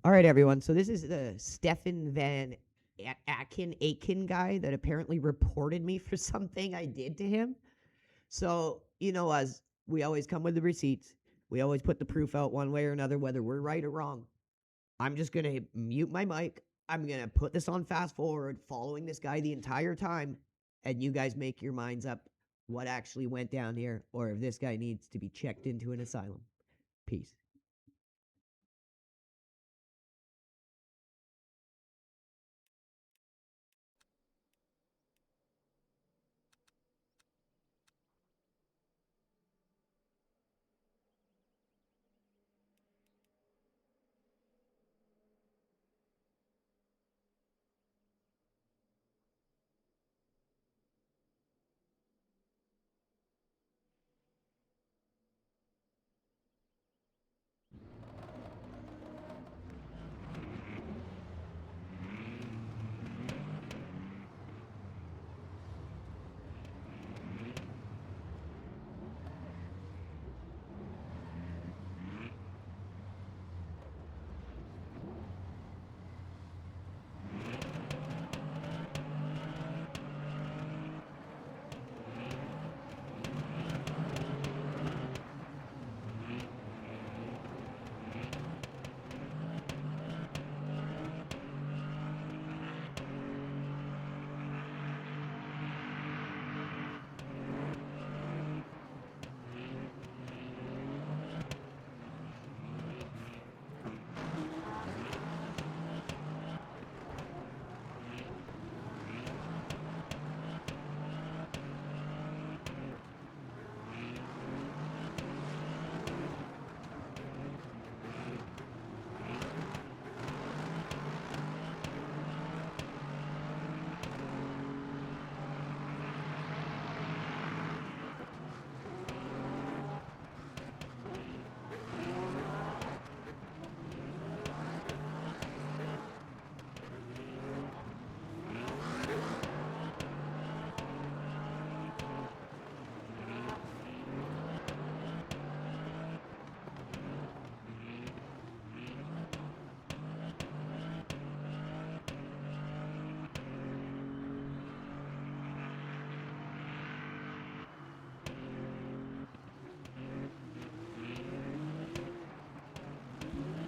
All right, everyone. So this is the Stefan Van Akin guy that apparently reported me for something I did to him. So, you know us, we always come with the receipts. We always put the proof out one way or another, whether we're right or wrong. I'm just going to mute my mic. I'm going to put this on fast forward, following this guy the entire time. And you guys make your minds up what actually went down here or if this guy needs to be checked into an asylum. Peace.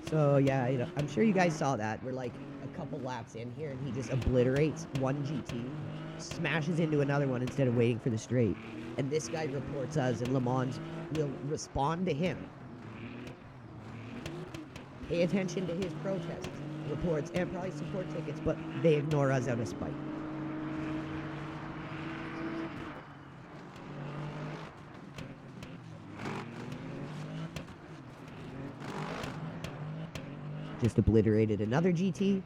So yeah, I'm sure you guys saw that. We're like a couple laps in here, and he just obliterates one GT, smashes into another one instead of waiting for the straight. And this guy reports us, and Le Mans will respond to him. Pay attention to his protests, reports, and probably support tickets, but they ignore us out of spite. Just obliterated another GT.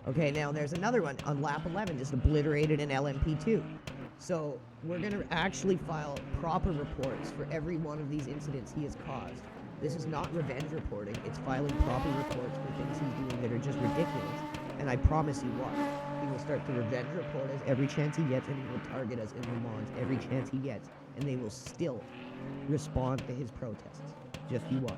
Okay, now there's another one on lap 11, just obliterated an LMP2. So we're going to actually file proper reports for every one of these incidents he has caused. This is not revenge reporting. It's filing proper reports for things he's doing that are just ridiculous. And I promise you what, he will start to revenge report us every chance he gets, and he will target us in Le Mans every chance he gets, and they will still respond to his protests. Just you watch.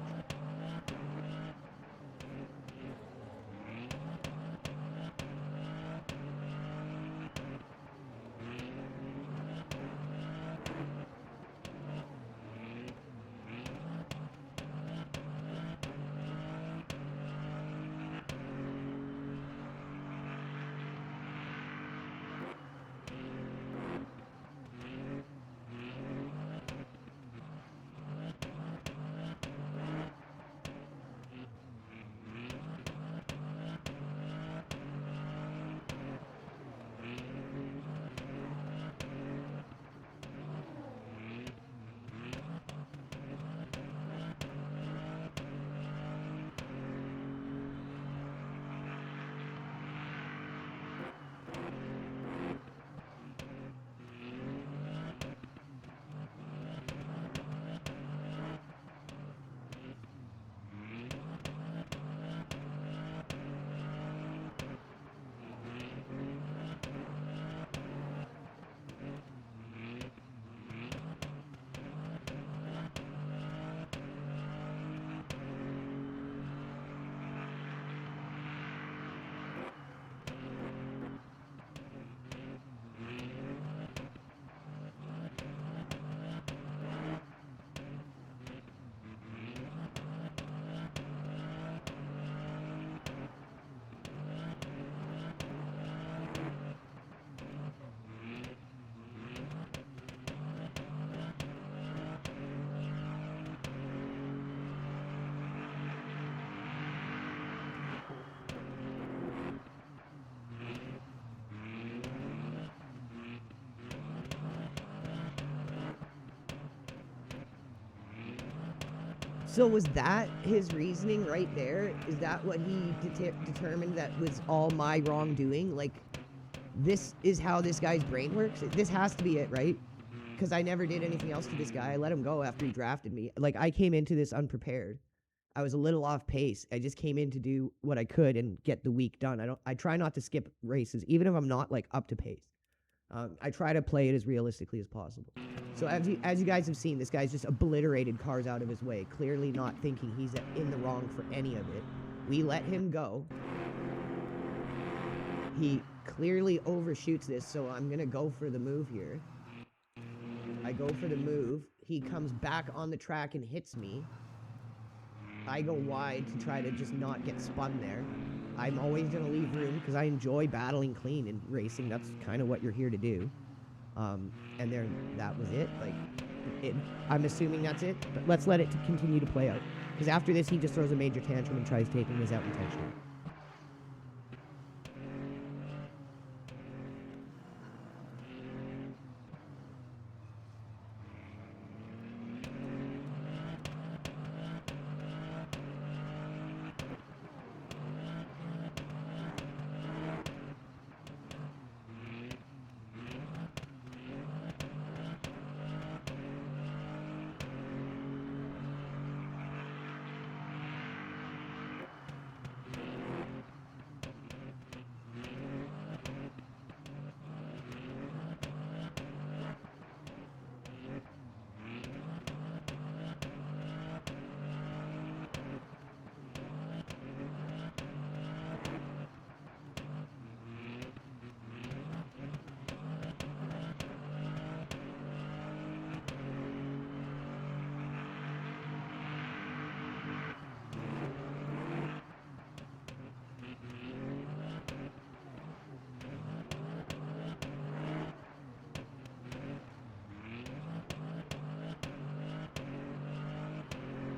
So was that his reasoning right there? Is that what he determined that was all my wrongdoing? Like, this is how this guy's brain works? This has to be it, right? Because I never did anything else to this guy. I let him go after he drafted me. Like, I came into this unprepared. I was a little off pace. I just came in to do what I could and get the week done. I try not to skip races, even if I'm not, like, up to pace. I try to play it as realistically as possible. So as you guys have seen, this guy's just obliterated cars out of his way, clearly not thinking he's in the wrong for any of it. We let him go. He clearly overshoots this, so I'm going to go for the move here. I go for the move. He comes back on the track and hits me. I go wide to try to just not get spun there. I'm always going to leave room because I enjoy battling clean and racing. That's kind of what you're here to do. And there, that was it. Like, I'm assuming that's it, but let's let it continue to play out. Because after this, he just throws a major tantrum and tries taking this out intentionally.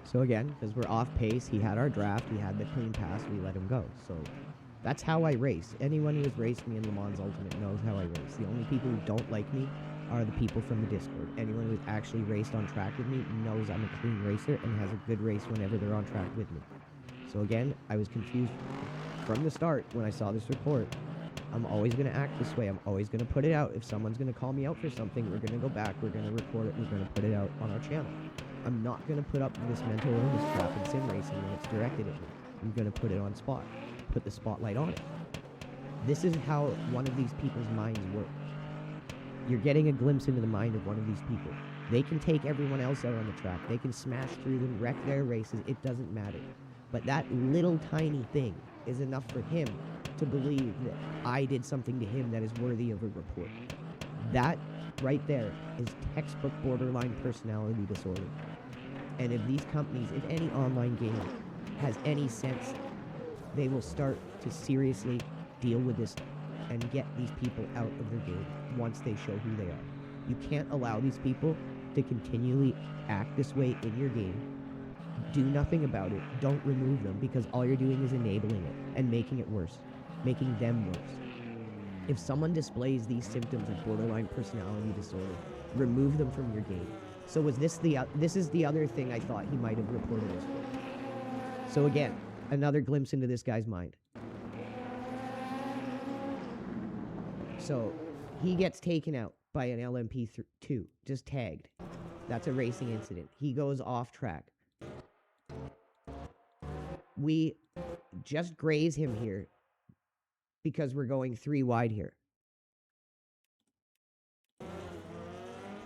So again, because we're off pace, he had our draft, he had the clean pass, we let him go. So that's how I race. Anyone who has raced me in Le Mans Ultimate knows how I race. The only people who don't like me are the people from the Discord. Anyone who's actually raced on track with me knows I'm a clean racer and has a good race whenever they're on track with me. So again, I was confused from the start when I saw this report. I'm always going to act this way. I'm always going to put it out. If someone's going to call me out for something, we're going to go back, we're going to record it, we're going to put it out on our channel. I'm not going to put up this mental illness trap in sim racing when it's directed at me. I'm going to put it on spot, put the spotlight on it. This is how one of these people's minds work. You're getting a glimpse into the mind of one of these people. They can take everyone else out on the track. They can smash through them, wreck their races. It doesn't matter. But that little tiny thing is enough for him to believe that I did something to him that is worthy of a report. That right there is textbook borderline personality disorder. And if these companies, if any online game has any sense, they will start to seriously deal with this and get these people out of their game once they show who they are. You can't allow these people to continually act this way in your game. Do nothing about it. Don't remove them, because all you're doing is enabling it and making it worse, making them worse. If someone displays these symptoms of borderline personality disorder, remove them from your game. So was this this is the other thing I thought he might have reported us for. So again, another glimpse into this guy's mind. So he gets taken out by an LMP2, just tagged. That's a racing incident. He goes off track. We just graze him here because we're going 3 wide here.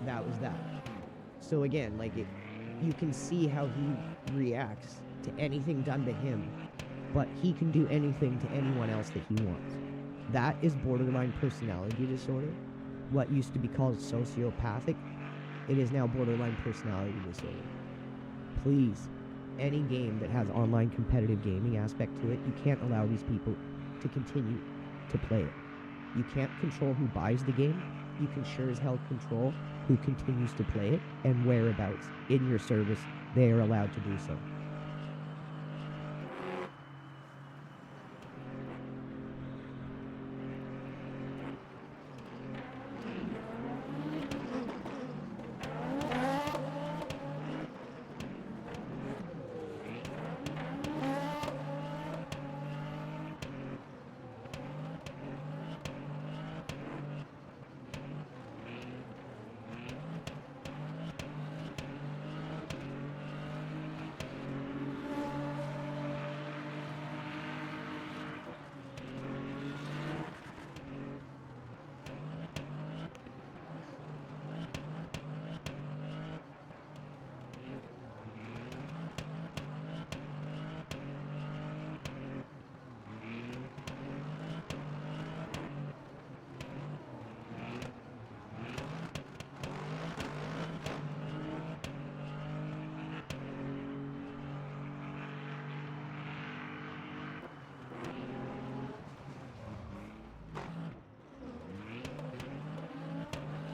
That was that. So again, like, you can see how he reacts to anything done to him, but he can do anything to anyone else that he wants. That is borderline personality disorder. What used to be called sociopathic, it is now borderline personality disorder. Please, any game that has online competitive gaming aspect to it, you can't allow these people to continue to play it. You can't control who buys the game. You can sure as hell control who continues to play it and whereabouts in your service they are allowed to do so.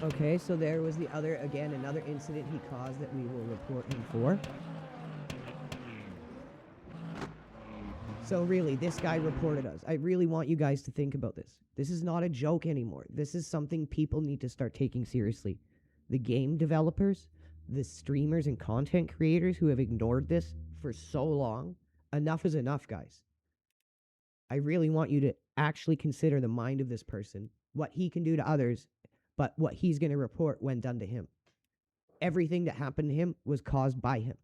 Okay, so there was the other, again, another incident he caused that we will report him for. So really, this guy reported us. I really want you guys to think about this. This is not a joke anymore. This is something people need to start taking seriously. The game developers, the streamers and content creators who have ignored this for so long, enough is enough, guys. I really want you to actually consider the mind of this person, what he can do to others, but what he's going to report when done to him. Everything that happened to him was caused by him,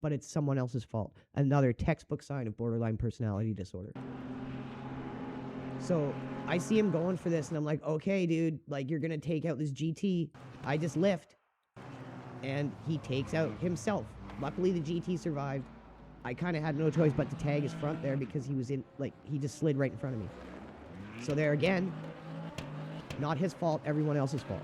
but it's someone else's fault. Another textbook sign of borderline personality disorder. So I see him going for this, and I'm like, okay, dude, like, you're going to take out this GT. I just lift. And he takes out himself. Luckily, the GT survived. I kind of had no choice but to tag his front there because he was in, like, he just slid right in front of me. So there again, not his fault, everyone else's fault.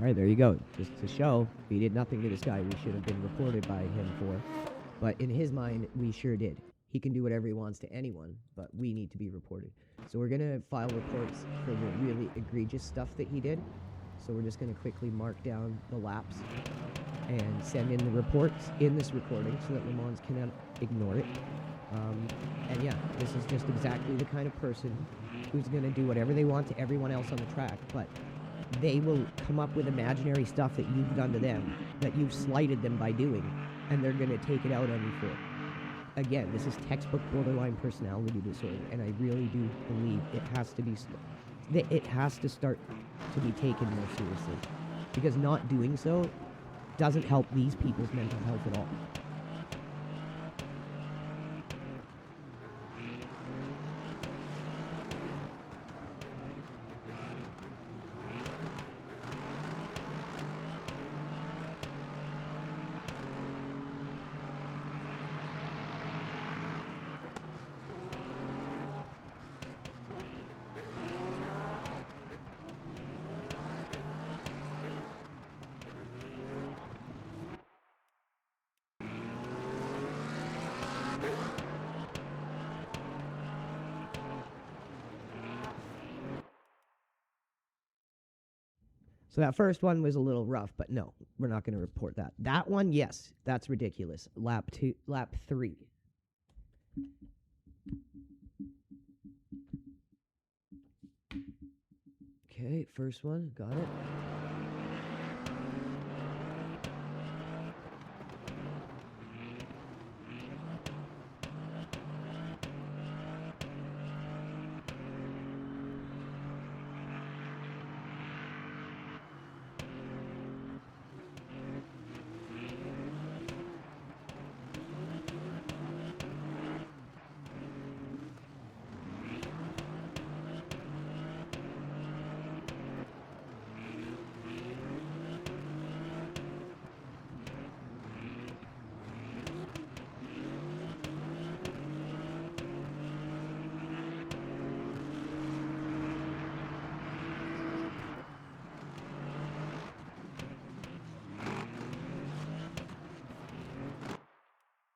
All right, there you go. Just to show we did nothing to this guy we should have been reported by him for. But in his mind, we sure did. He can do whatever he wants to anyone, but we need to be reported. So we're going to file reports for the really egregious stuff that he did. So we're just going to quickly mark down the laps and send in the reports in this recording so that Le Mans cannot ignore it. And yeah, this is just exactly the kind of person who's going to do whatever they want to everyone else on the track, but they will come up with imaginary stuff that you've done to them, that you've slighted them by doing, and they're going to take it out on you for it. Again, this is textbook borderline personality disorder, and I really do believe it has to be, it has to start to be taken more seriously, because not doing so doesn't help these people's mental health at all. So that first one was a little rough, but no, we're not going to report that. That one, yes, that's ridiculous. Lap 3. Okay, first one, got it.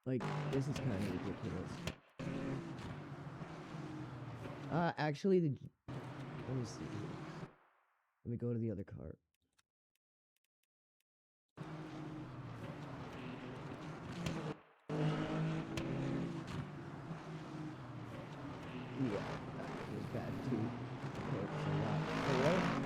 Like, this is kind of ridiculous. Actually, let me see. Let me go to the other car. Yeah, that was bad too. Okay, so lap 4.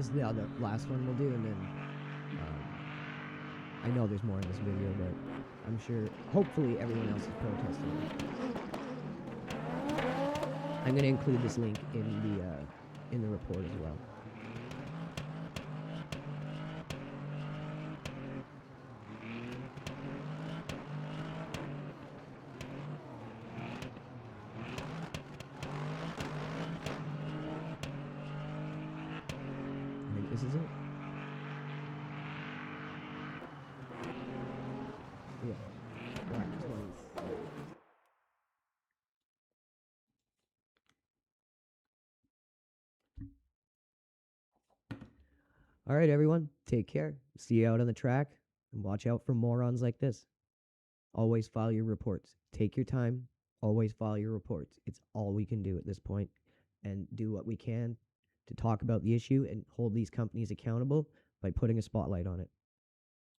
This is the other last one we'll do, and then I know there's more in this video, but I'm sure, hopefully, everyone else is protesting. I'm going to include this link in the report as well. I think this is it. Yeah. Black 20. All right, everyone. Take care. See you out on the track, and watch out for morons like this. Always file your reports. Take your time. Always file your reports. It's all we can do at this point, and do what we can to talk about the issue and hold these companies accountable by putting a spotlight on it.